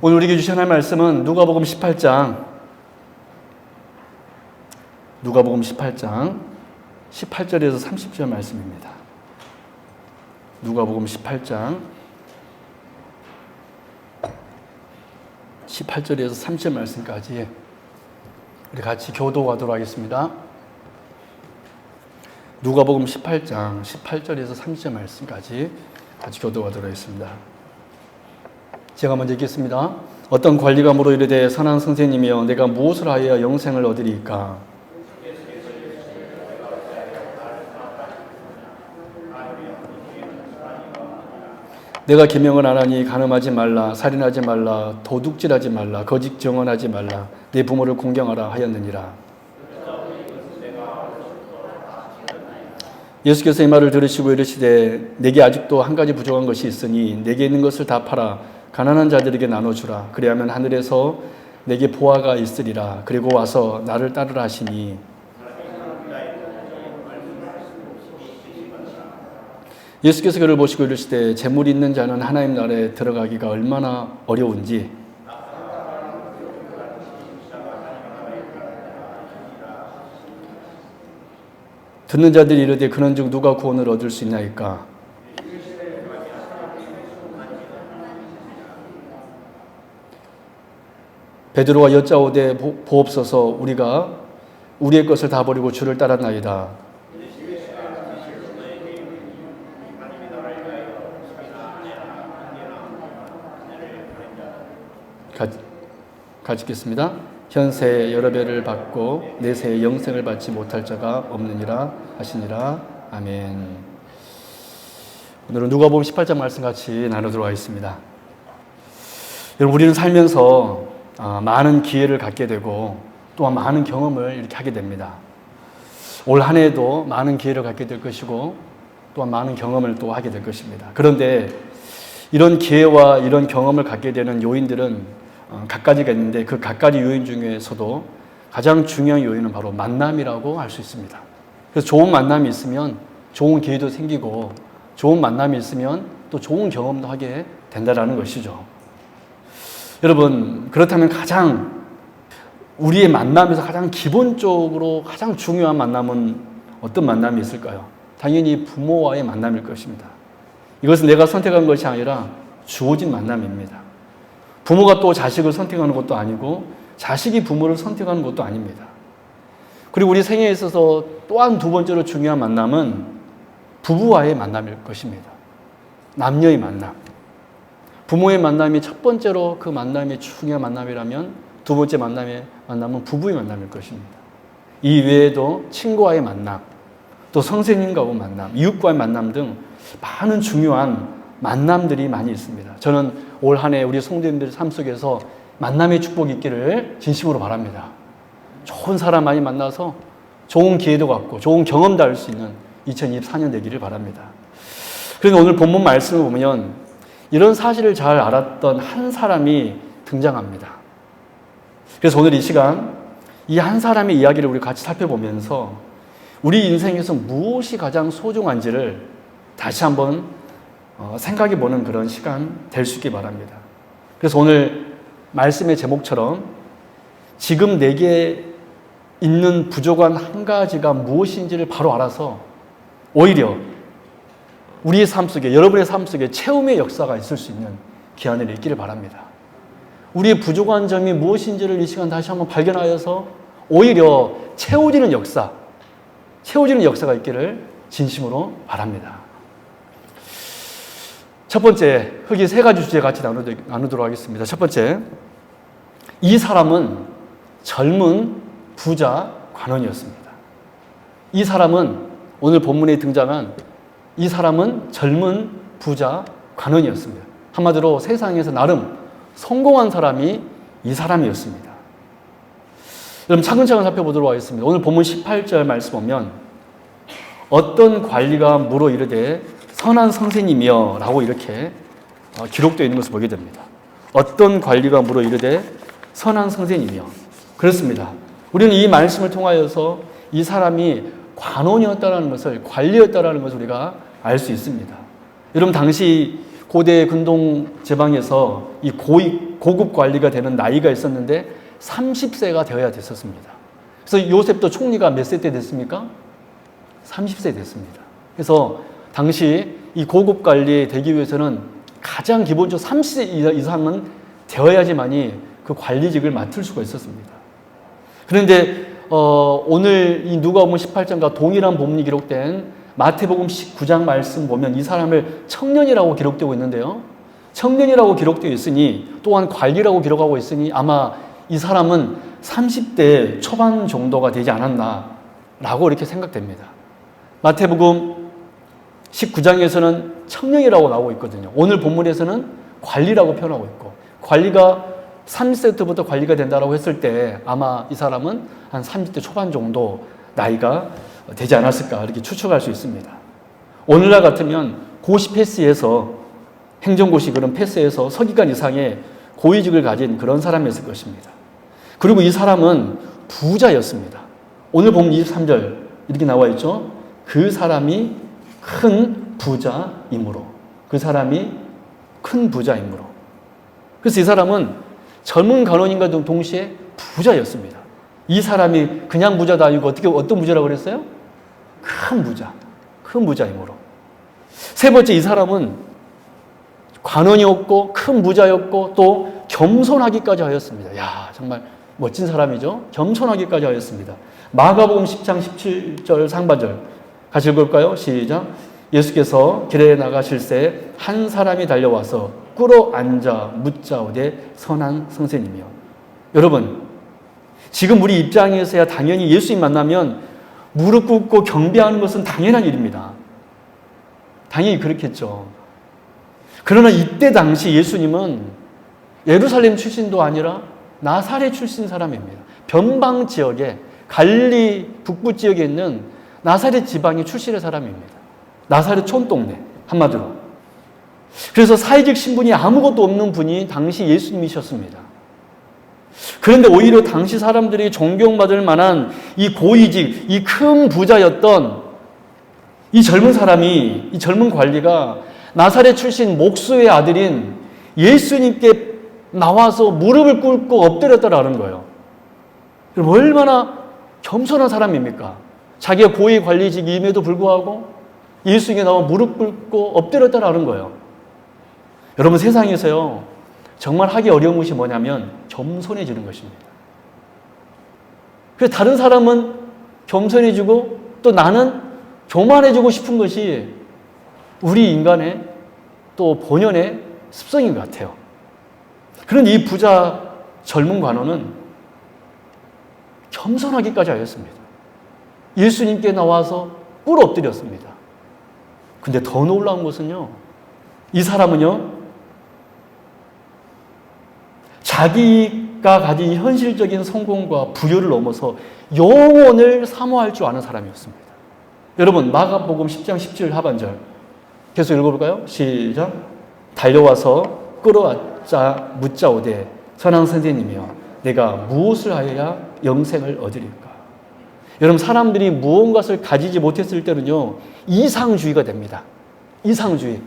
오늘 우리에게 주신 하나님의 말씀은 누가복음 18장 18절에서 30절 말씀입니다. 누가복음 18장 18절에서 30절 말씀까지 우리 같이 교도하도록 하겠습니다. 누가복음 18장 18절에서 30절 말씀까지 같이 교도하도록 하겠습니다. 제가 먼저 읽겠습니다. 어떤 관리가 물어 이르되 선한 선생님이여 내가 무엇을 하여야 영생을 얻으리이까? 내가 계명을 안 하니 간음하지 말라, 살인하지 말라, 도둑질하지 말라, 거짓 증언하지 말라, 내 부모를 공경하라 하였느니라. 예수께서 이 말을 들으시고 이르시되 내게 아직도 한 가지 부족한 것이 있으니 내게 있는 것을 다 팔아 가난한 자들에게 나눠주라. 그리하면 하늘에서 내게 보화가 있으리라. 그리고 와서 나를 따르라 하시니 예수께서 그를 보시고 이르시되 재물이 있는 자는 하나님 나라에 들어가기가 얼마나 어려운지 듣는 자들이 이르되 그런즉 누가 구원을 얻을 수 있나이까? 베드로가 여짜오되 보옵소서 우리가 우리의 것을 다 버리고 주를 따랐나이다. 같이 읽겠습니다. 현세에 여러 배를 받고 내세에 영생을 받지 못할 자가 없느니라 하시니라. 아멘. 오늘은 누가복음 18장 말씀 같이 나누도록 하겠습니다. 여러분, 우리는 살면서 많은 기회를 갖게 되고 또한 많은 경험을 이렇게 하게 됩니다. 올 한 해에도 많은 기회를 갖게 될 것이고 또한 많은 경험을 또 하게 될 것입니다. 그런데 이런 기회와 이런 경험을 갖게 되는 요인들은 갖가지가 있는데 그 갖가지 요인 중에서도 가장 중요한 요인은 바로 만남이라고 할 수 있습니다. 그래서 좋은 만남이 있으면 좋은 기회도 생기고 좋은 만남이 있으면 또 좋은 경험도 하게 된다는 것이죠. 여러분, 그렇다면 가장 우리의 만남에서 가장 기본적으로 가장 중요한 만남은 어떤 만남이 있을까요? 당연히 부모와의 만남일 것입니다. 이것은 내가 선택한 것이 아니라 주어진 만남입니다. 부모가 또 자식을 선택하는 것도 아니고 자식이 부모를 선택하는 것도 아닙니다. 그리고 우리 생애에 있어서 또한 두 번째로 중요한 만남은 부부와의 만남일 것입니다. 남녀의 만남. 부모의 만남이 첫 번째로 그 만남이 중요한 만남이라면 두 번째 만남은 부부의 만남일 것입니다. 이 외에도 친구와의 만남, 또 선생님과의 만남, 이웃과의 만남 등 많은 중요한 만남들이 많이 있습니다. 저는 올 한 해 우리 성도님들 삶 속에서 만남의 축복이 있기를 진심으로 바랍니다. 좋은 사람 많이 만나서 좋은 기회도 갖고 좋은 경험도 할 수 있는 2024년 되기를 바랍니다. 그런데 오늘 본문 말씀을 보면 이런 사실을 잘 알았던 한 사람이 등장합니다. 그래서 오늘 이 시간 이 한 사람의 이야기를 우리 같이 살펴보면서 우리 인생에서 무엇이 가장 소중한지를 다시 한번 생각해 보는 그런 시간 될 수 있기 바랍니다. 그래서 오늘 말씀의 제목처럼 지금 내게 있는 부족한 한 가지가 무엇인지를 바로 알아서 오히려 우리의 삶 속에, 여러분의 삶 속에 채움의 역사가 있을 수 있는 기한을 있기를 바랍니다. 우리의 부족한 점이 무엇인지를 이 시간 다시 한번 발견하여서 오히려 채워지는 역사가 있기를 진심으로 바랍니다. 첫 번째, 흑이 세 가지 주제 같이 나누도록 하겠습니다. 첫 번째, 이 사람은 젊은 부자 관원이었습니다. 이 사람은 오늘 본문에 등장한 이 사람은 젊은 부자 관원이었습니다. 한마디로 세상에서 나름 성공한 사람이 이 사람이었습니다. 여러분, 차근차근 살펴보도록 하겠습니다. 오늘 본문 18절 말씀 보면 어떤 관리가 물어 이르되 선한 선생님이여 라고 이렇게 기록되어 있는 것을 보게 됩니다. 어떤 관리가 물어 이르되 선한 선생님이여. 그렇습니다. 우리는 이 말씀을 통하여서 이 사람이 관원이었다는 것을, 관리였다는 것을 우리가 알 수 있습니다. 여러분, 당시 고대 근동 제방에서 이 고급 관리가 되는 나이가 있었는데 30세가 되어야 됐었습니다. 그래서 요셉도 총리가 몇 세 때 됐습니까? 30세 됐습니다. 그래서 당시 이 고급 관리에 되기 위해서는 가장 기본적으로 30세 이상은 되어야지만이 그 관리직을 맡을 수가 있었습니다. 그런데 오늘 이 누가복음 18장과 동일한 본문이 기록된 마태복음 19장 말씀 보면 이 사람을 청년이라고 기록되고 있는데요. 청년이라고 기록되어 있으니 또한 관리라고 기록하고 있으니 아마 이 사람은 30대 초반 정도가 되지 않았나라고 이렇게 생각됩니다. 마태복음 19장에서는 청년이라고 나오고 있거든요. 오늘 본문에서는 관리라고 표현하고 있고 관리가 30세부터 관리가 된다고 했을 때 아마 이 사람은 한 30대 초반 정도 나이가 되지 않았을까 이렇게 추측할 수 있습니다. 오늘날 같으면 고시 패스에서 행정고시 그런 패스에서 서기관 이상의 고위직을 가진 그런 사람이었을 것입니다. 그리고 이 사람은 부자였습니다. 오늘 보면 23절 이렇게 나와 있죠. 그 사람이 큰 부자이므로. 그 사람이 큰 부자이므로. 그래서 이 사람은 젊은 간원인과 동시에 부자였습니다. 이 사람이 그냥 부자도 아니고 어떤 부자라고 그랬어요? 큰 부자. 큰 부자이므로. 세 번째 이 사람은 관원이었고 큰 부자였고 또 겸손하기까지 하였습니다. 야, 정말 멋진 사람이죠. 겸손하기까지 하였습니다. 마가복음 10장 17절 상반절 같이 읽을까요? 시작. 예수께서 길에 나가실새 한 사람이 달려와서 꿇어 앉아 묻자오되 선한 선생님이요. 여러분, 지금 우리 입장에서야 당연히 예수님 만나면 무릎 꿇고 경배하는 것은 당연한 일입니다. 당연히 그렇겠죠. 그러나 이때 당시 예수님은 예루살렘 출신도 아니라 나사렛 출신 사람입니다. 변방 지역에 갈릴리 북부 지역에 있는 나사렛 지방의 출신의 사람입니다. 나사렛 촌동네 한마디로. 그래서 사회적 신분이 아무것도 없는 분이 당시 예수님이셨습니다. 그런데 오히려 당시 사람들이 존경받을 만한 이 고위직, 이 큰 부자였던 이 젊은 사람이, 이 젊은 관리가 나사렛 출신 목수의 아들인 예수님께 나와서 무릎을 꿇고 엎드렸다라는 거예요. 얼마나 겸손한 사람입니까? 자기가 고위 관리직임에도 불구하고 예수님께 나와 무릎 꿇고 엎드렸다라는 거예요. 여러분, 세상에서요 정말 하기 어려운 것이 뭐냐면 겸손해지는 것입니다. 그래서 다른 사람은 겸손해지고 또 나는 교만해지고 싶은 것이 우리 인간의 또 본연의 습성인 것 같아요. 그런데 이 부자 젊은 관원은 겸손하기까지 하였습니다. 예수님께 나와서 꿇어 엎드렸습니다. 근데 더 놀라운 것은요, 이 사람은요, 자기가 가진 현실적인 성공과 부여를 넘어서 영혼을 사모할 줄 아는 사람이었습니다. 여러분, 마가복음 10장 17 하반절 계속 읽어볼까요? 시작. 달려와서 끌어왔자 묻자오되 선한 선생님이여 내가 무엇을 하여야 영생을 얻으리까? 여러분, 사람들이 무언가를 가지지 못했을 때는요 이상주의가 됩니다. 이상주의.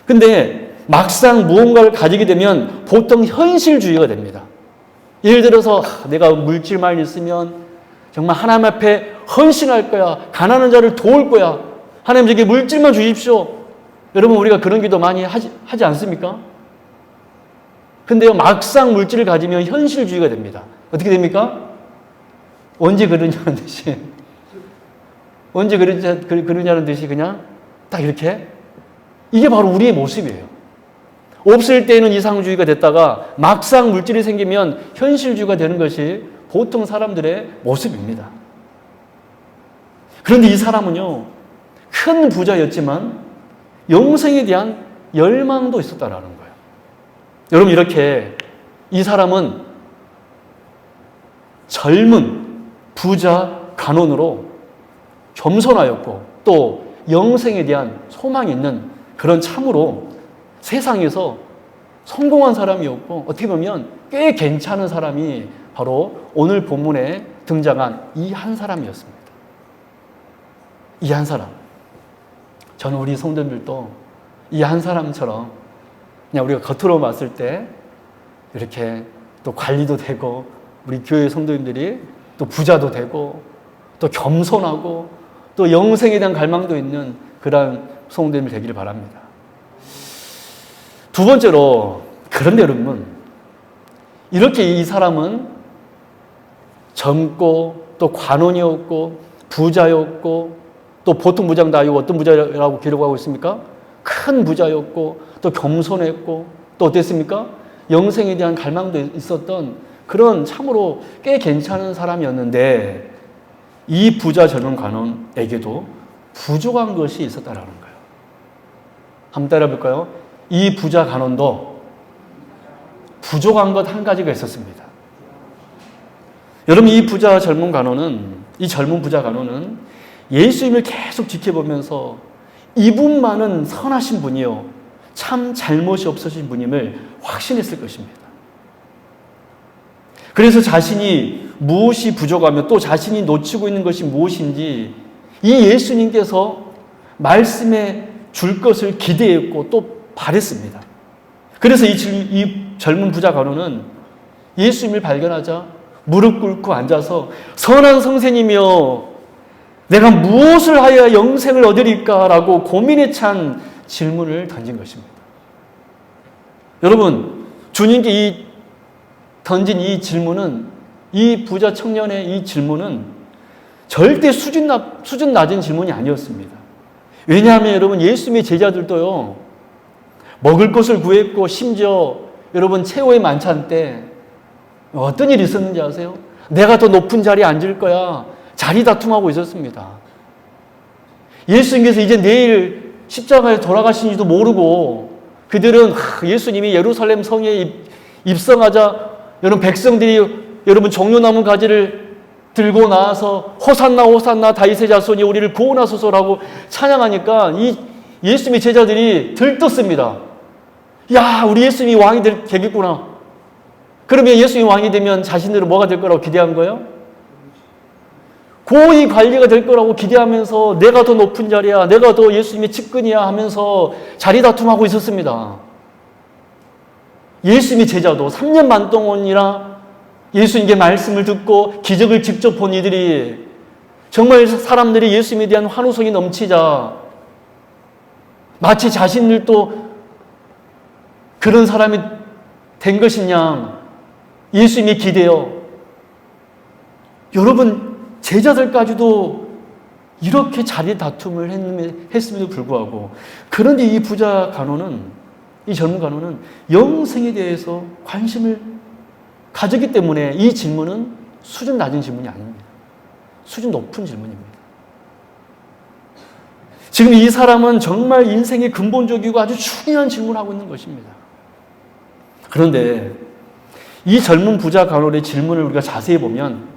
근데 막상 무언가를 가지게 되면 보통 현실주의가 됩니다. 예를 들어서 내가 물질만 있으면 정말 하나님 앞에 헌신할 거야. 가난한 자를 도울 거야. 하나님 저게 물질만 주십시오. 여러분, 우리가 그런 기도 많이 하지 않습니까? 근데요, 막상 물질을 가지면 현실주의가 됩니다. 어떻게 됩니까? 언제 그러냐는 듯이, 언제 그러냐는 듯이 그냥 딱 이렇게. 이게 바로 우리의 모습이에요. 없을 때는 이상주의가 됐다가 막상 물질이 생기면 현실주의가 되는 것이 보통 사람들의 모습입니다. 그런데 이 사람은요, 큰 부자였지만 영생에 대한 열망도 있었다라는 거예요. 여러분, 이렇게 이 사람은 젊은 부자 간원으로 겸손하였고 또 영생에 대한 소망이 있는 그런 참으로 세상에서 성공한 사람이었고 어떻게 보면 꽤 괜찮은 사람이 바로 오늘 본문에 등장한 이 한 사람이었습니다. 이 한 사람. 저는 우리 성도들도 이 한 사람처럼 그냥 우리가 겉으로 봤을 때 이렇게 또 관리도 되고 우리 교회 성도님들이 또 부자도 되고 또 겸손하고 또 영생에 대한 갈망도 있는 그러한 성도님이 되기를 바랍니다. 두 번째로, 그런데 여러분, 이렇게 이 사람은 젊고 또 관원이었고 부자였고 또 보통 부자도 아니고 어떤 부자라고 기록하고 있습니까? 큰 부자였고 또 겸손했고 또 어땠습니까? 영생에 대한 갈망도 있었던 그런 참으로 꽤 괜찮은 사람이었는데 이 부자 젊은 관원에게도 부족한 것이 있었다라는 거예요. 한번 따라해볼까요? 이 부자 관원도 부족한 것 한 가지가 있었습니다. 여러분, 이 젊은 부자 관원은 예수님을 계속 지켜보면서 이분만은 선하신 분이요 참 잘못이 없으신 분임을 확신했을 것입니다. 그래서 자신이 무엇이 부족하며 또 자신이 놓치고 있는 것이 무엇인지 이 예수님께서 말씀해 줄 것을 기대했고 또 바랬습니다. 그래서 이 젊은 부자 관원은 예수님을 발견하자 무릎 꿇고 앉아서 선한 선생님이여 내가 무엇을 하여야 영생을 얻으리까라고 고민에 찬 질문을 던진 것입니다. 여러분, 주님께 던진 이 질문은, 이 부자 청년의 이 질문은 절대 수준 낮은 질문이 아니었습니다. 왜냐하면 여러분, 예수님의 제자들도요 먹을 것을 구했고 심지어 여러분 최후의 만찬 때 어떤 일이 있었는지 아세요? 내가 더 높은 자리에 앉을 거야. 자리 다툼하고 있었습니다. 예수님께서 이제 내일 십자가에 돌아가신지도 모르고 그들은 예수님이 예루살렘 성에 입성하자 여러분 백성들이 여러분 종려나무 가지를 들고 나와서 호산나 호산나 다윗의 자손이 우리를 구원하소서라고 찬양하니까 이 예수님의 제자들이 들떴습니다. 야, 우리 예수님이 왕이 되겠구나. 그러면 예수님이 왕이 되면 자신들은 뭐가 될 거라고 기대한 거예요? 고위 관리가 될 거라고 기대하면서 내가 더 높은 자리야, 내가 더 예수님의 측근이야 하면서 자리 다툼하고 있었습니다. 예수님의 제자도 3년 반 동안이나 예수님께 말씀을 듣고 기적을 직접 본 이들이 정말 사람들이 예수님에 대한 환호성이 넘치자 마치 자신들도 그런 사람이 된 것이냐 예수님이 기대요. 여러분, 제자들까지도 이렇게 자리 다툼을 했음에도 불구하고 그런데 이 부자 간호는, 이 젊은 간호는 영생에 대해서 관심을 가졌기 때문에 이 질문은 수준 낮은 질문이 아닙니다. 수준 높은 질문입니다. 지금 이 사람은 정말 인생의 근본적이고 아주 중요한 질문을 하고 있는 것입니다. 그런데 이 젊은 부자 간호의 질문을 우리가 자세히 보면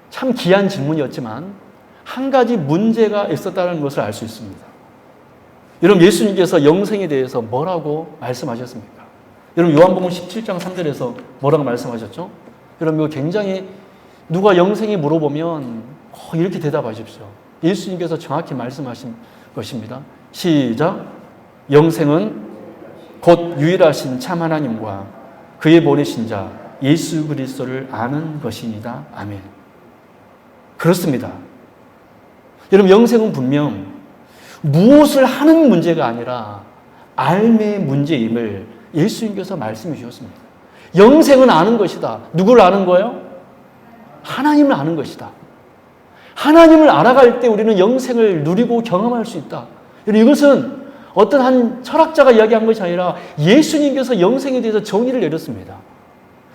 참 귀한 질문이었지만 한 가지 문제가 있었다는 것을 알 수 있습니다. 여러분, 예수님께서 영생에 대해서 뭐라고 말씀하셨습니까? 여러분, 요한복음 17장 3절에서 뭐라고 말씀하셨죠? 여러분, 이거 굉장히 누가 영생에 물어보면 이렇게 대답하십시오. 예수님께서 정확히 말씀하신 것입니다. 시작. 영생은 곧 유일하신 참 하나님과 그의 보내신 자 예수 그리스도를 아는 것이니다. 아멘. 그렇습니다. 여러분, 영생은 분명 무엇을 하는 문제가 아니라 삶의 문제임을 예수님께서 말씀해 주셨습니다. 영생은 아는 것이다. 누구를 아는 거예요? 하나님을 아는 것이다. 하나님을 알아갈 때 우리는 영생을 누리고 경험할 수 있다. 이것은 어떤 한 철학자가 이야기한 것이 아니라 예수님께서 영생에 대해서 정의를 내렸습니다.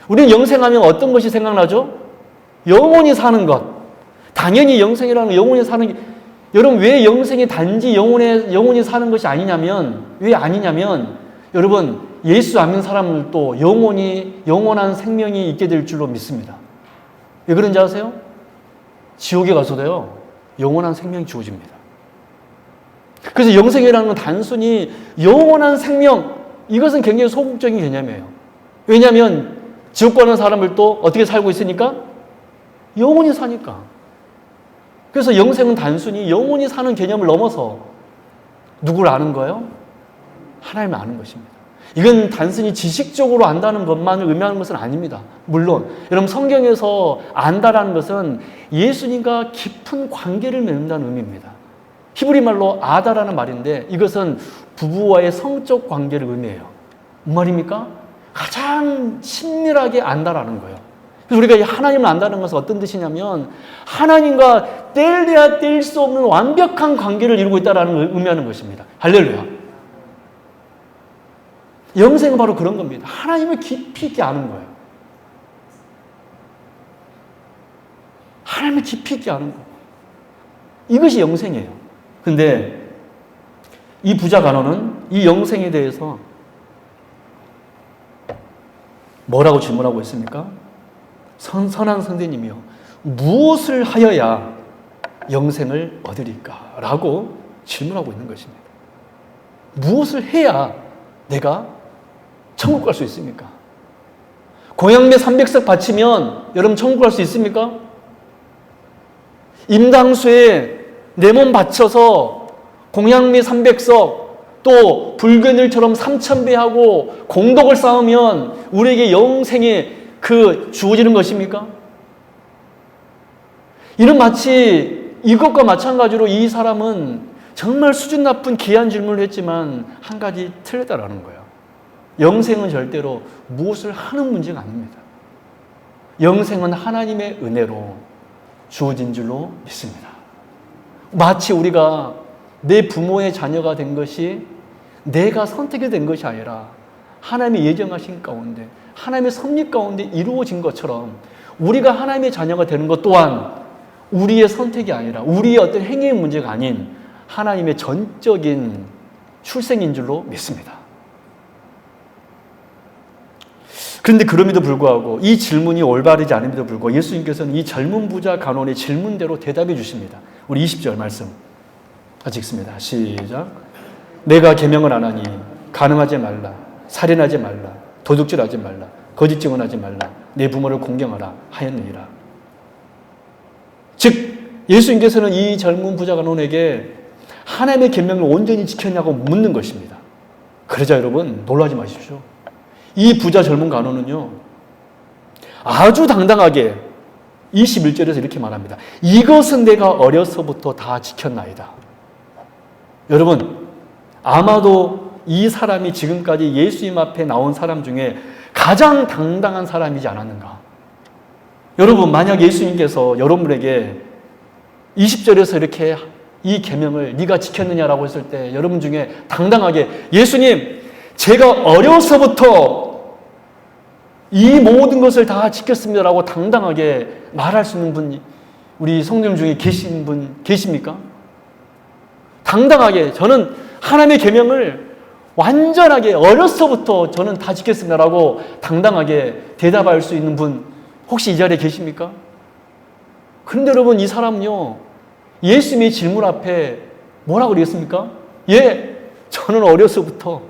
우리는 영생하면 어떤 것이 생각나죠? 영원히 사는 것. 당연히 영생이라는 영원히 사는 게, 여러분, 왜 영생이 단지 영원히 사는 것이 아니냐면, 왜 아니냐면, 여러분, 예수 안 믿는 사람들도 영원한 생명이 있게 될 줄로 믿습니다. 왜 그런지 아세요? 지옥에 가서도요, 영원한 생명이 주어집니다. 그래서 영생이라는 건 단순히 영원한 생명, 이것은 굉장히 소극적인 개념이에요. 왜냐하면 지옥 가는 사람들도 어떻게 살고 있으니까? 영원히 사니까. 그래서 영생은 단순히 영원히 사는 개념을 넘어서 누구를 아는 거예요? 하나님을 아는 것입니다. 이건 단순히 지식적으로 안다는 것만을 의미하는 것은 아닙니다. 물론 여러분 성경에서 안다라는 것은 예수님과 깊은 관계를 맺는다는 의미입니다. 히브리 말로 아다라는 말인데 이것은 부부와의 성적 관계를 의미해요. 무슨 말입니까? 가장 친밀하게 안다라는 거예요. 그래서 우리가 이 하나님을 안다는 것은 어떤 뜻이냐면 하나님과 뗄래야 뗄 수 없는 완벽한 관계를 이루고 있다는 걸 의미하는 것입니다. 할렐루야. 영생은 바로 그런 겁니다. 하나님을 깊이 있게 아는 거예요. 하나님을 깊이 있게 아는 거. 이것이 영생이에요. 근데 이 부자 간호는 이 영생에 대해서 뭐라고 질문하고 있습니까? 선한 선생님이요. 무엇을 하여야 영생을 얻으리까? 라고 질문하고 있는 것입니다. 무엇을 해야 내가 천국 갈 수 있습니까? 공양매 300석 바치면 여러분 천국 갈 수 있습니까? 임당수에 내 몸 바쳐서 공양미 300석 또 불견일처럼 3000배 하고 공덕을 쌓으면 우리에게 영생에 주어지는 것입니까? 이는 마치 이것과 마찬가지로 이 사람은 정말 수준 높은 귀한 질문을 했지만 한 가지 틀렸다라는 거예요. 영생은 절대로 무엇을 하는 문제가 아닙니다. 영생은 하나님의 은혜로 주어진 줄로 믿습니다. 마치 우리가 내 부모의 자녀가 된 것이 내가 선택이 된 것이 아니라 하나님의 예정하신 가운데 하나님의 섭리 가운데 이루어진 것처럼 우리가 하나님의 자녀가 되는 것 또한 우리의 선택이 아니라 우리의 어떤 행위의 문제가 아닌 하나님의 전적인 출생인 줄로 믿습니다. 그런데 그럼에도 불구하고 이 질문이 올바르지 않음에도 불구하고 예수님께서는 이 젊은 부자 간원의 질문대로 대답해 주십니다. 우리 20절 말씀 같이 읽습니다. 시작. 내가 계명을 안 하니 간음하지 말라, 살인하지 말라, 도둑질하지 말라, 거짓 증언하지 말라, 내 부모를 공경하라 하였느니라. 즉 예수님께서는 이 젊은 부자 간원에게 하나님의 계명을 온전히 지켰냐고 묻는 것입니다. 그러자 여러분 놀라지 마십시오. 이 부자 젊은 간원은요 아주 당당하게 21절에서 이렇게 말합니다. 이것은 내가 어려서부터 다 지켰나이다. 여러분 아마도 이 사람이 지금까지 예수님 앞에 나온 사람 중에 가장 당당한 사람이지 않았는가. 여러분 만약 예수님께서 여러분에게 20절에서 이렇게 이 계명을 네가 지켰느냐라고 했을 때 여러분 중에 당당하게 예수님 제가 어려서부터 이 모든 것을 다 지켰습니다라고 당당하게 말할 수 있는 분 우리 성도님 중에 계신 분 계십니까? 당당하게 저는 하나님의 계명을 완전하게 어려서부터 저는 다 지켰습니다라고 당당하게 대답할 수 있는 분 혹시 이 자리에 계십니까? 그런데 여러분 이 사람은요 예수님의 질문 앞에 뭐라고 그랬습니까? 예, 저는 어려서부터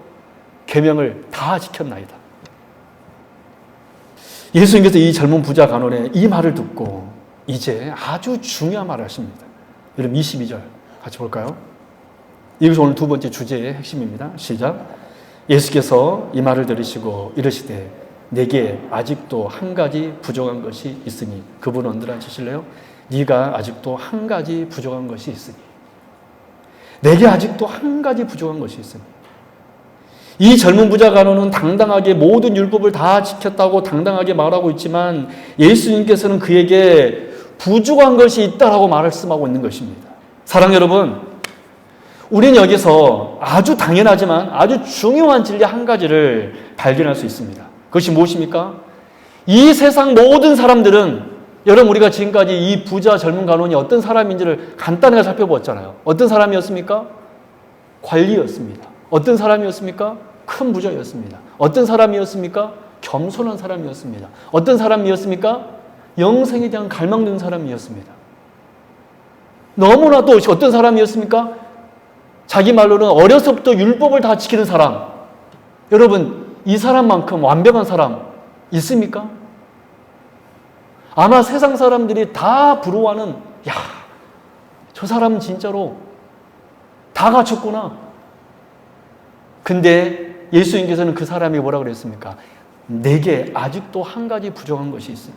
계명을 다 지켰나이다. 예수님께서 이 젊은 부자 간원의 이 말을 듣고 이제 아주 중요한 말을 하십니다. 여러분 22절 같이 볼까요? 이것이 오늘 두 번째 주제의 핵심입니다. 시작. 예수께서 이 말을 들으시고 이르시되 내게 아직도 한 가지 부족한 것이 있으니 그분은 언더라인 치실래요? 네가 아직도 한 가지 부족한 것이 있으니 내게 아직도 한 가지 부족한 것이 있으니 이 젊은 부자 간원은 당당하게 모든 율법을 다 지켰다고 당당하게 말하고 있지만 예수님께서는 그에게 부족한 것이 있다라고 말씀하고 있는 것입니다. 사랑 여러분, 우리는 여기서 아주 당연하지만 아주 중요한 진리 한 가지를 발견할 수 있습니다. 그것이 무엇입니까? 이 세상 모든 사람들은 여러분 우리가 지금까지 이 부자 젊은 간원이 어떤 사람인지를 간단하게 살펴보았잖아요. 어떤 사람이었습니까? 관리였습니다. 어떤 사람이었습니까? 큰 부자였습니다. 어떤 사람이었습니까? 겸손한 사람이었습니다. 어떤 사람이었습니까? 영생에 대한 갈망되는 사람이었습니다. 너무나도 어떤 사람이었습니까? 자기 말로는 어려서부터 율법을 다 지키는 사람. 여러분 이 사람만큼 완벽한 사람 있습니까? 아마 세상 사람들이 다 부러워하는 야, 저 사람은 진짜로 다 갖췄구나. 근데 예수님께서는 그 사람이 뭐라고 그랬습니까? 내게 아직도 한 가지 부족한 것이 있으니.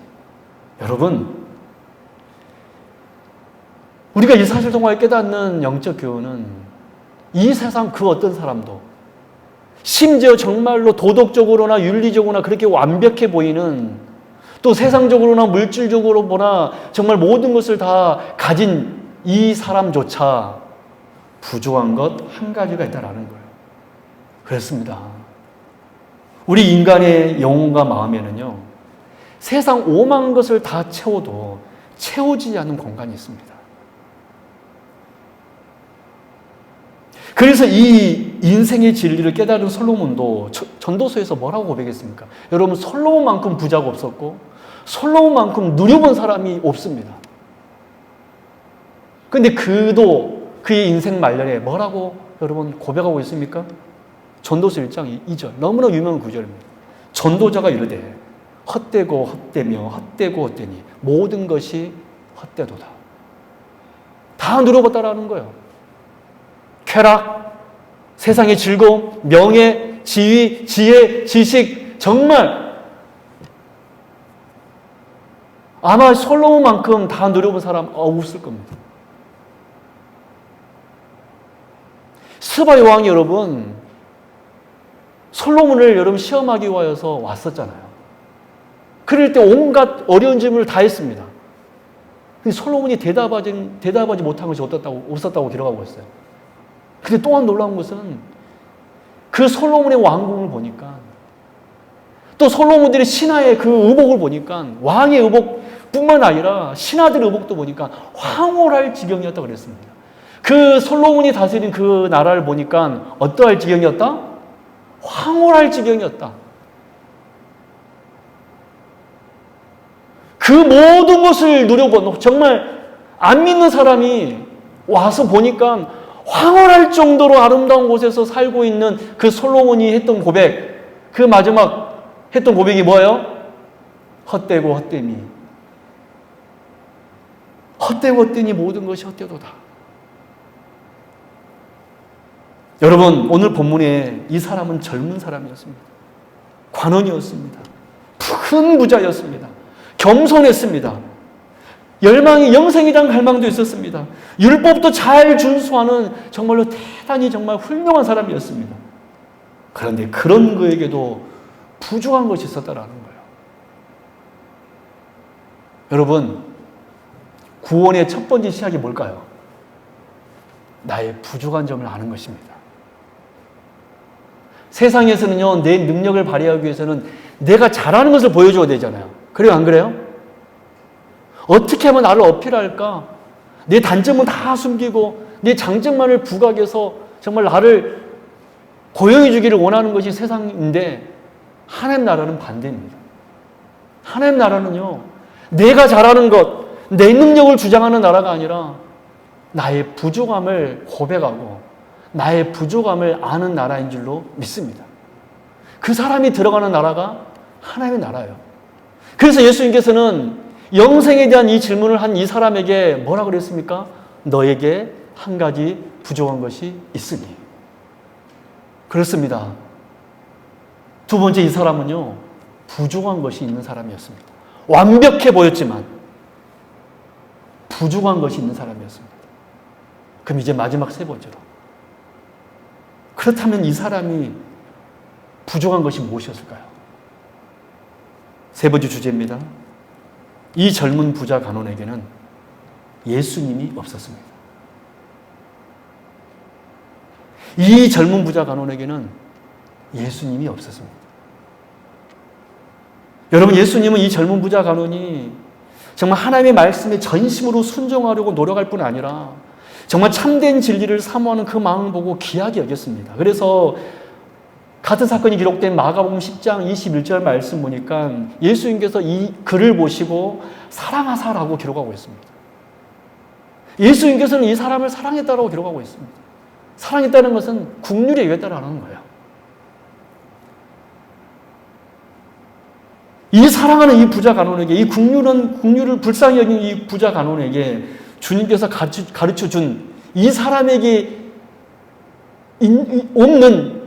여러분, 우리가 이 사실 통하여 깨닫는 영적 교훈은 이 세상 그 어떤 사람도 심지어 정말로 도덕적으로나 윤리적으로나 그렇게 완벽해 보이는, 또 세상적으로나 물질적으로 보나 정말 모든 것을 다 가진 이 사람조차 부족한 것 한 가지가 있다라는 거예요. 그렇습니다. 우리 인간의 영혼과 마음에는요, 세상 오만 것을 다 채워도 채워지지 않는 공간이 있습니다. 그래서 이 인생의 진리를 깨달은 솔로몬도 전도서에서 뭐라고 고백했습니까? 여러분, 솔로몬만큼 부자가 없었고 솔로몬만큼 누려본 사람이 없습니다. 근데 그도 그의 인생 말년에 뭐라고 여러분 고백하고 있습니까? 전도서 1장 2절, 너무나 유명한 구절입니다. 전도자가 이르되 헛되고 헛되며 헛되고 헛되니 모든 것이 헛되도다. 다 누려봤다라는 거예요. 쾌락, 세상의 즐거움, 명예, 지위, 지혜, 지식, 정말 아마 솔로몬만큼 다 누려본 사람 없을 겁니다. 스바의 왕이 여러분 솔로몬을 여러분 시험하기 위하여서 왔었잖아요. 그럴 때 온갖 어려운 질문을 다 했습니다. 근데 솔로몬이 대답하지 못한 것이 없었다고 기록하고 있어요. 근데 또한 놀라운 것은 그 솔로몬의 왕궁을 보니까, 또 솔로몬들의 신하의 그 의복을 보니까 왕의 의복뿐만 아니라 신하들의 의복도 보니까 황홀할 지경이었다고 그랬습니다. 그 솔로몬이 다스린 그 나라를 보니까 어떠할 지경이었다? 황홀할 지경이었다. 그 모든 것을 누려본, 정말 안 믿는 사람이 와서 보니까 황홀할 정도로 아름다운 곳에서 살고 있는 그 솔로몬이 했던 고백, 그 마지막 했던 고백이 뭐예요? 헛되고 헛되니. 헛되고 헛되니 모든 것이 헛되도다. 여러분, 오늘 본문에 이 사람은 젊은 사람이었습니다. 관원이었습니다. 큰 부자였습니다. 겸손했습니다. 열망이 영생에 대한 갈망도 있었습니다. 율법도 잘 준수하는 정말로 대단히 정말 훌륭한 사람이었습니다. 그런데 그런 그에게도 부족한 것이 있었다라는 거예요. 여러분, 구원의 첫 번째 시작이 뭘까요? 나의 부족한 점을 아는 것입니다. 세상에서는요, 내 능력을 발휘하기 위해서는 내가 잘하는 것을 보여줘야 되잖아요. 그래요, 안 그래요? 어떻게 하면 나를 어필할까? 내 단점은 다 숨기고 내 장점만을 부각해서 정말 나를 고용해 주기를 원하는 것이 세상인데, 하나님 나라는 반대입니다. 하나님 나라는요, 내가 잘하는 것, 내 능력을 주장하는 나라가 아니라 나의 부족함을 고백하고 나의 부족함을 아는 나라인 줄로 믿습니다. 그 사람이 들어가는 나라가 하나님의 나라예요. 그래서 예수님께서는 영생에 대한 이 질문을 한 이 사람에게 뭐라 그랬습니까? 너에게 한 가지 부족한 것이 있으니. 그렇습니다. 두 번째, 이 사람은요, 부족한 것이 있는 사람이었습니다. 완벽해 보였지만 부족한 것이 있는 사람이었습니다. 그럼 이제 마지막 세 번째로, 그렇다면 이 사람이 부족한 것이 무엇이었을까요? 세 번째 주제입니다. 이 젊은 부자 간원에게는 예수님이 없었습니다. 이 젊은 부자 간원에게는 예수님이 없었습니다. 여러분, 예수님은 이 젊은 부자 간원이 정말 하나님의 말씀에 전심으로 순종하려고 노력할 뿐 아니라 정말 참된 진리를 사모하는 그 마음을 보고 귀하게 여겼습니다. 그래서 같은 사건이 기록된 마가복음 10장 21절 말씀 보니까 예수님께서 이 글을 보시고 사랑하사라고 기록하고 있습니다. 예수님께서는 이 사람을 사랑했다라고 기록하고 있습니다. 사랑했다는 것은 국률에 의했다라는 거예요. 이 사랑하는 이 부자 간원에게, 이 국률을 불쌍히 여긴 이 부자 간원에게 주님께서 가르쳐 준 이 사람에게 없는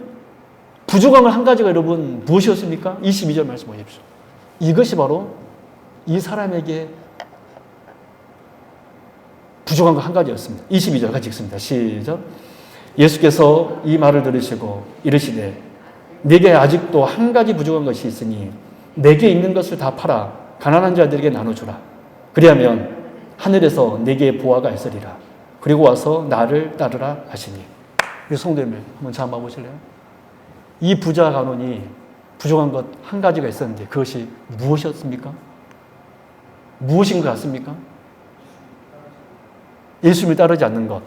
부족한 건 한 가지가 여러분 무엇이었습니까? 22절 말씀 보십시오. 이것이 바로 이 사람에게 부족한 거 한 가지였습니다. 22절 같이 읽습니다. 시작. 예수께서 이 말을 들으시고 이르시되 네게 아직도 한 가지 부족한 것이 있으니 내게 있는 것을 다 팔아 가난한 자들에게 나눠주라. 그리하면 하늘에서 네게 보화가 있으리라. 그리고 와서 나를 따르라 하시니. 이 성도님들 한번 잡아 보실래요? 이 부자 간원이 부족한 것 한 가지가 있었는데 그것이 무엇이었습니까? 무엇인 것 같습니까? 예수님을 따르지 않는 것.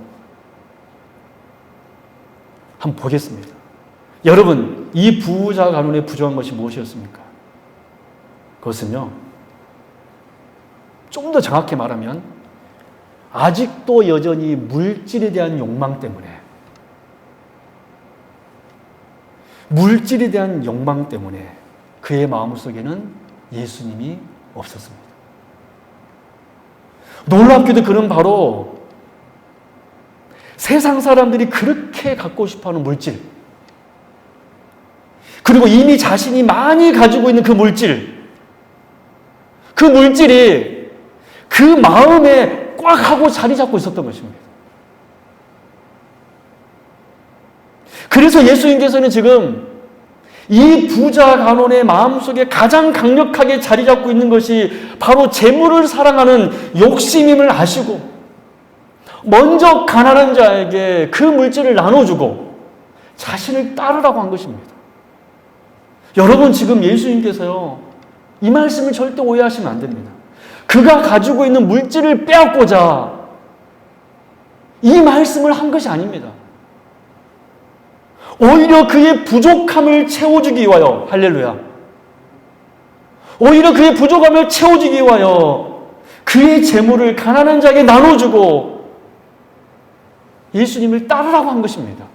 한번 보겠습니다. 여러분, 이 부자 간원의 부족한 것이 무엇이었습니까? 그것은요, 좀 더 정확히 말하면 아직도 여전히 물질에 대한 욕망 때문에 그의 마음속에는 예수님이 없었습니다. 놀랍게도 그는 바로 세상 사람들이 그렇게 갖고 싶어하는 물질, 그리고 이미 자신이 많이 가지고 있는 그 물질이 그 마음에 꽉 하고 자리 잡고 있었던 것입니다. 그래서 예수님께서는 지금 이 부자 간원의 마음속에 가장 강력하게 자리 잡고 있는 것이 바로 재물을 사랑하는 욕심임을 아시고 먼저 가난한 자에게 그 물질을 나눠주고 자신을 따르라고 한 것입니다. 여러분, 지금 예수님께서요, 이 말씀을 절대 오해하시면 안 됩니다. 그가 가지고 있는 물질을 빼앗고자 이 말씀을 한 것이 아닙니다. 오히려 그의 부족함을 채워주기 위하여, 할렐루야. 오히려 그의 부족함을 채워주기 위하여 그의 재물을 가난한 자에게 나눠주고 예수님을 따르라고 한 것입니다.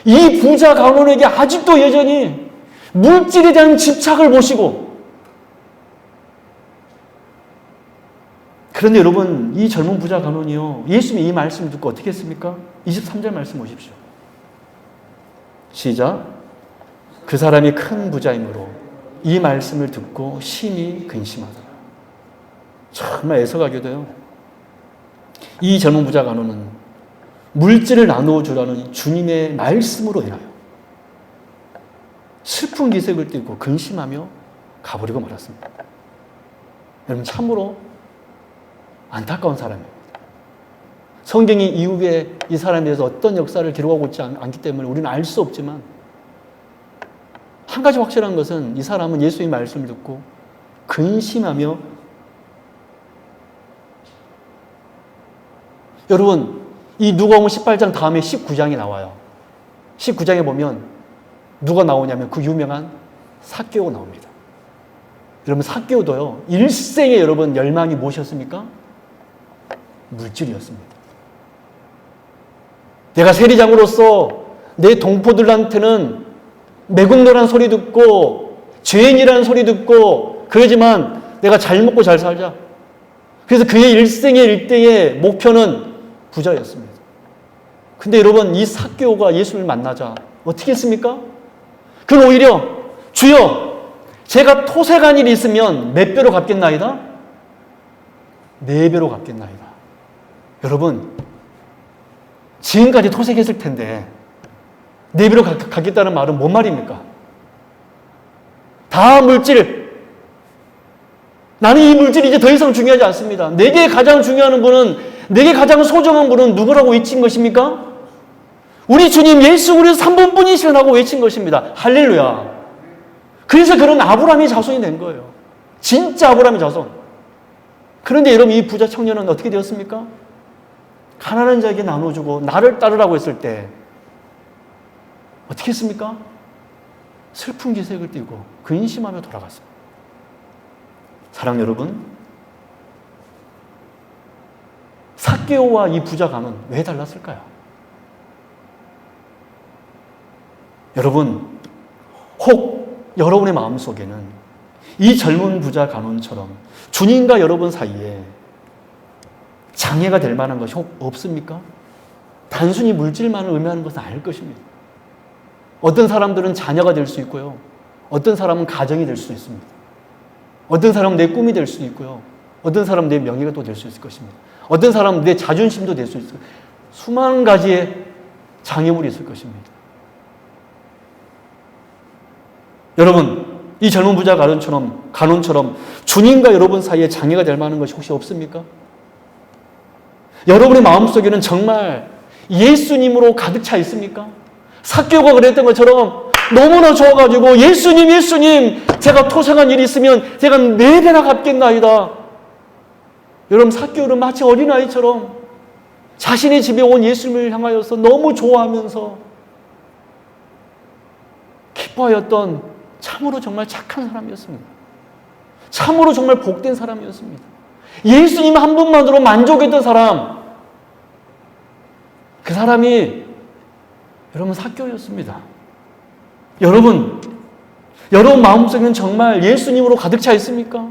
이 부자 간원에게 아직도 여전히 물질에 대한 집착을 보시고, 그런데 여러분, 이 젊은 부자 간원이요, 예수님이 이 말씀을 듣고 어떻게 했습니까? 23절 말씀 보십시오. 시작. 그 사람이 큰 부자이므로 이 말씀을 듣고 심히 근심하더라. 정말 애석하게 돼요. 이 젊은 부자 간원은 물질을 나누어주라는 주님의 말씀으로 인하여 슬픈 기색을 띠고 근심하며 가버리고 말았습니다. 여러분, 참으로 안타까운 사람입니다. 성경이 이후에 이 사람에 대해서 어떤 역사를 기록하고 있지 않기 때문에 우리는 알 수 없지만 한 가지 확실한 것은 이 사람은 예수의 말씀을 듣고 근심하며, 여러분, 이 누가복음 18장 다음에 19장이 나와요. 19장에 보면 누가 나오냐면 그 유명한 삭개오가 나옵니다. 여러분, 삭개오도요, 일생에 여러분 열망이 무엇이었습니까? 물질이었습니다. 내가 세리장으로서 내 동포들한테는 매국노란 소리 듣고 죄인이라는 소리 듣고 그러지만 내가 잘 먹고 잘 살자. 그래서 그의 일생의 일대의 목표는 부자였습니다. 근데 여러분, 이 삭개오가 예수를 만나자 어떻게 했습니까? 그는 오히려 주여, 제가 토색한 일이 있으면 몇 배로 갚겠나이다? 4배로 갚겠나이다. 여러분, 지금까지 토색했을 텐데 4배로 갚겠다는 말은 뭔 말입니까? 다 물질, 나는 이 물질이 이제 더 이상 중요하지 않습니다. 내게 가장 중요한 분은, 내게 가장 소중한 분은 누구라고 외친 것입니까? 우리 주님 예수 그리스도 3분뿐이시라고 외친 것입니다. 할렐루야. 그래서 그런 아브라함의 자손이 된 거예요. 진짜 아브라함의 자손. 그런데 여러분, 이 부자 청년은 어떻게 되었습니까? 가난한 자에게 나눠주고 나를 따르라고 했을 때 어떻게 했습니까? 슬픈 기색을 띠고 근심하며 돌아갔습니다. 사랑 여러분, 삭개오와 이 부자가는 왜 달랐을까요? 여러분, 혹 여러분의 마음속에는 이 젊은 부자 간원처럼 주님과 여러분 사이에 장애가 될 만한 것이 혹 없습니까? 단순히 물질만을 의미하는 것은 아닐 것입니다. 어떤 사람들은 자녀가 될 수 있고요. 어떤 사람은 가정이 될 수 있습니다. 어떤 사람은 내 꿈이 될 수 있고요. 어떤 사람은 내 명예가 또 될 수 있을 것입니다. 어떤 사람은 내 자존심도 될 수 있을 것입니다. 수많은 가지의 장애물이 있을 것입니다. 여러분, 이 젊은 부자 간원처럼 주님과 여러분 사이에 장애가 될 만한 것이 혹시 없습니까? 여러분의 마음속에는 정말 예수님으로 가득 차 있습니까? 삭개오가 그랬던 것처럼 너무나 좋아가지고 예수님 제가 토성한 일이 있으면 제가 4배나 갚겠나이다. 여러분, 삭개오는 마치 어린아이처럼 자신의 집에 온 예수님을 향하여서 너무 좋아하면서 기뻐하였던 참으로 정말 착한 사람이었습니다. 참으로 정말 복된 사람이었습니다. 예수님 한 분만으로 만족했던 사람, 그 사람이 여러분 삭개오였습니다. 여러분 마음속에는 정말 예수님으로 가득 차 있습니까?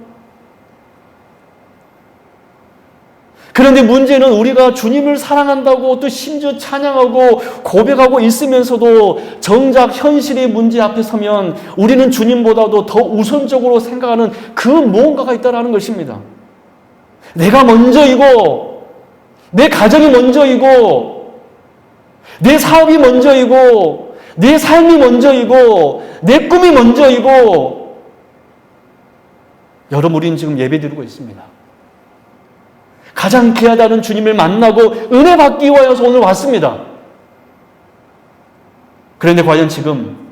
그런데 문제는 우리가 주님을 사랑한다고 또 심지어 찬양하고 고백하고 있으면서도 정작 현실의 문제 앞에 서면 우리는 주님보다도 더 우선적으로 생각하는 그 무언가가 있다는 것입니다. 내가 먼저이고, 내 가정이 먼저이고, 내 사업이 먼저이고, 내 삶이 먼저이고, 내 꿈이 먼저이고. 여러분, 우리는 지금 예배드리고 있습니다. 가장 귀하다는 주님을 만나고 은혜 받기 위하여서 오늘 왔습니다. 그런데 과연 지금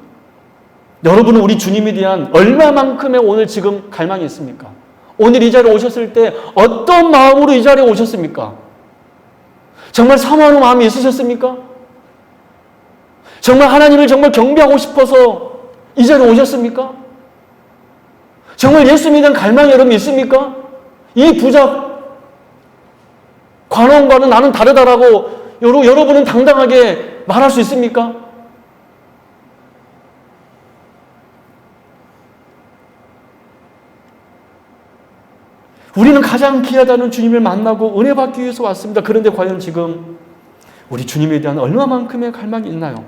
여러분은 우리 주님에 대한 얼마만큼의 오늘 지금 갈망이 있습니까? 오늘 이 자리에 오셨을 때 어떤 마음으로 이 자리에 오셨습니까? 정말 사모하는 마음이 있으셨습니까? 정말 하나님을 정말 경배하고 싶어서 이 자리에 오셨습니까? 정말 예수님에 대한 갈망이 여러분 있습니까? 이 부자 관원과는 나는 다르다라고 여러분은 당당하게 말할 수 있습니까? 우리는 가장 귀하다는 주님을 만나고 은혜 받기 위해서 왔습니다. 그런데 과연 지금 우리 주님에 대한 얼마만큼의 갈망이 있나요?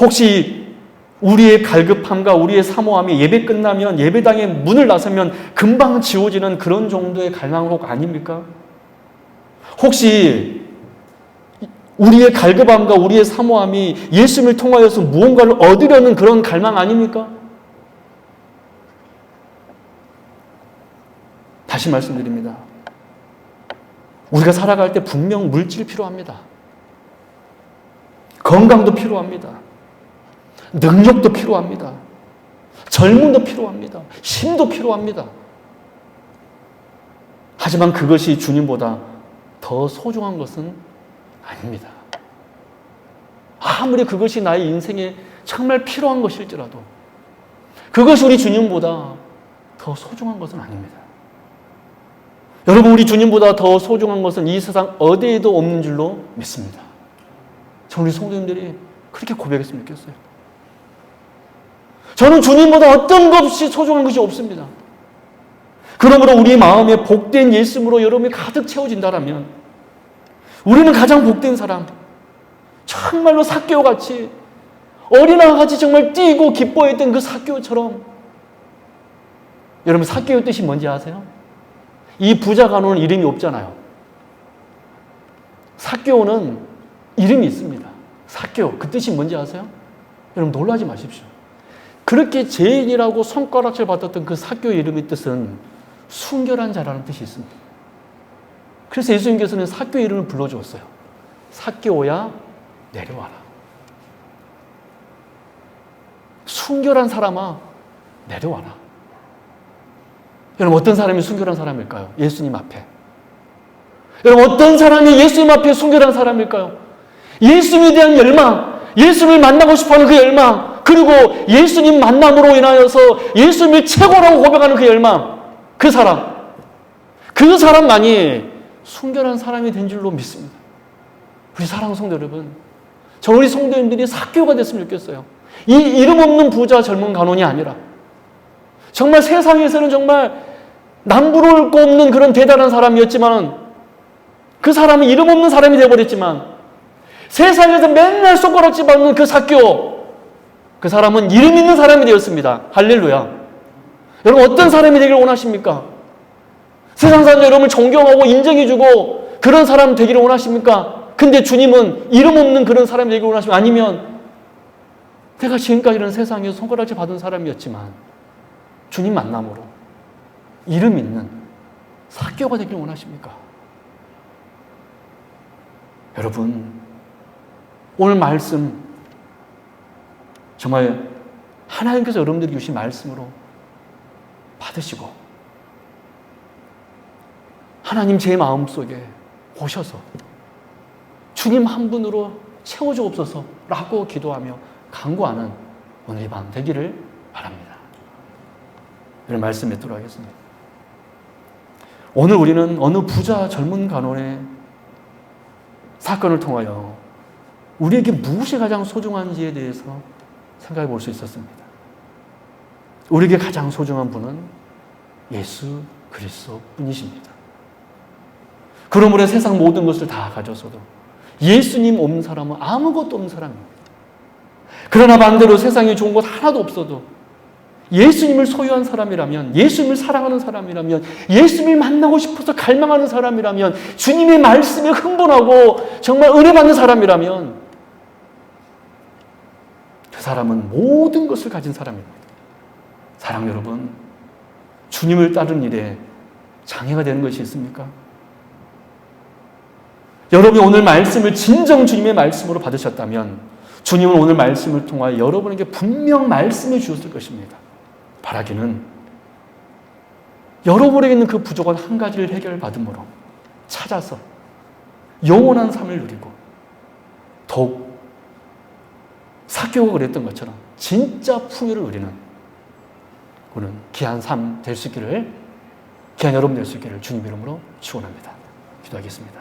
혹시 우리의 갈급함과 우리의 사모함이 예배 끝나면 예배당에 문을 나서면 금방 지워지는 그런 정도의 갈망 혹 아닙니까? 혹시 우리의 갈급함과 우리의 사모함이 예수님을 통하여서 무언가를 얻으려는 그런 갈망 아닙니까? 다시 말씀드립니다. 우리가 살아갈 때 분명 물질 필요합니다. 건강도 필요합니다. 능력도 필요합니다. 젊음도 필요합니다. 힘도 필요합니다. 하지만 그것이 주님보다 더 소중한 것은 아닙니다. 아무리 그것이 나의 인생에 정말 필요한 것일지라도 그것이 우리 주님보다 더 소중한 것은 아닙니다. 여러분, 우리 주님보다 더 소중한 것은 이 세상 어디에도 없는 줄로 믿습니다. 저는 우리 성도님들이 그렇게 고백했으면 좋겠어요. 저는 주님보다 어떤 것이 소중한 것이 없습니다. 그러므로 우리 마음에 복된 예수님으로 여러분이 가득 채워진다면 우리는 가장 복된 사람, 정말로 삭개오같이 어린아이같이 정말 뛰고 기뻐했던 그 삭개오처럼. 여러분, 삭개오 뜻이 뭔지 아세요? 이 부자 간호는 이름이 없잖아요. 삭개오는 이름이 있습니다. 삭개오, 그 뜻이 뭔지 아세요? 여러분, 놀라지 마십시오. 그렇게 죄인이라고 손가락질 받았던 그 삭개오의 이름의 뜻은 순결한 자라는 뜻이 있습니다. 그래서 예수님께서는 삭개오 이름을 불러주었어요. 삭개오야, 내려와라. 순결한 사람아, 내려와라. 여러분, 어떤 사람이 순결한 사람일까요? 예수님 앞에. 여러분, 어떤 사람이 예수님 앞에 순결한 사람일까요? 예수님에 대한 열망, 예수님을 만나고 싶어하는 그 열망, 그리고 예수님 만남으로 인하여서 예수님을 최고라고 고백하는 그 열망, 그 사람만이 순결한 사람이 된 줄로 믿습니다. 우리 사랑하는 성도 여러분, 우리 성도님들이 삭개오가 됐으면 좋겠어요. 이 이름 없는 부자 젊은 간원이 아니라 정말 세상에서는 정말 남부러울 거 없는 그런 대단한 사람이었지만 그 사람은 이름 없는 사람이 되어버렸지만 세상에서 맨날 손가락질 받는 그 삭개오, 그 사람은 이름 있는 사람이 되었습니다. 할렐루야. 여러분 어떤 사람이 되기를 원하십니까? 세상 사람들 여러분을 존경하고 인정해주고 그런 사람 되기를 원하십니까? 근데 주님은 이름 없는 그런 사람이 되기를 원하십니까? 아니면 내가 지금까지는 세상에서 손가락질 받은 사람이었지만 주님 만남으로 이름 있는 삭개오가 되기를 원하십니까? 여러분 오늘 말씀 정말 하나님께서 여러분들에게 주신 말씀으로 받으시고 하나님 제 마음속에 오셔서 주님 한 분으로 채워주옵소서 라고 기도하며 간구하는 오늘 이 밤 되기를 바랍니다. 이런 말씀 맺도록 하겠습니다. 오늘 우리는 어느 부자 젊은 간원의 사건을 통하여 우리에게 무엇이 가장 소중한지에 대해서 생각해 볼 수 있었습니다. 우리에게 가장 소중한 분은 예수 그리스도 뿐이십니다. 그러므로 세상 모든 것을 다 가졌어도 예수님 없는 사람은 아무것도 없는 사람입니다. 그러나 반대로 세상에 좋은 것 하나도 없어도 예수님을 소유한 사람이라면, 예수님을 사랑하는 사람이라면, 예수님을 만나고 싶어서 갈망하는 사람이라면, 주님의 말씀에 흥분하고 정말 은혜 받는 사람이라면 그 사람은 모든 것을 가진 사람입니다. 사랑 여러분, 주님을 따르는 일에 장애가 되는 것이 있습니까? 여러분이 오늘 말씀을 진정 주님의 말씀으로 받으셨다면 주님은 오늘 말씀을 통하여 여러분에게 분명 말씀해 주셨을 것입니다. 바라기는 여러분에게 있는 그 부족한 한 가지를 해결받음으로 찾아서 영원한 삶을 누리고 더욱 삭개오가 그랬던 것처럼 진짜 풍요를 누리는 그는 귀한 삶 될 수 있기를, 귀한 여러분 될 수 있기를 주님 이름으로 축원합니다. 기도하겠습니다.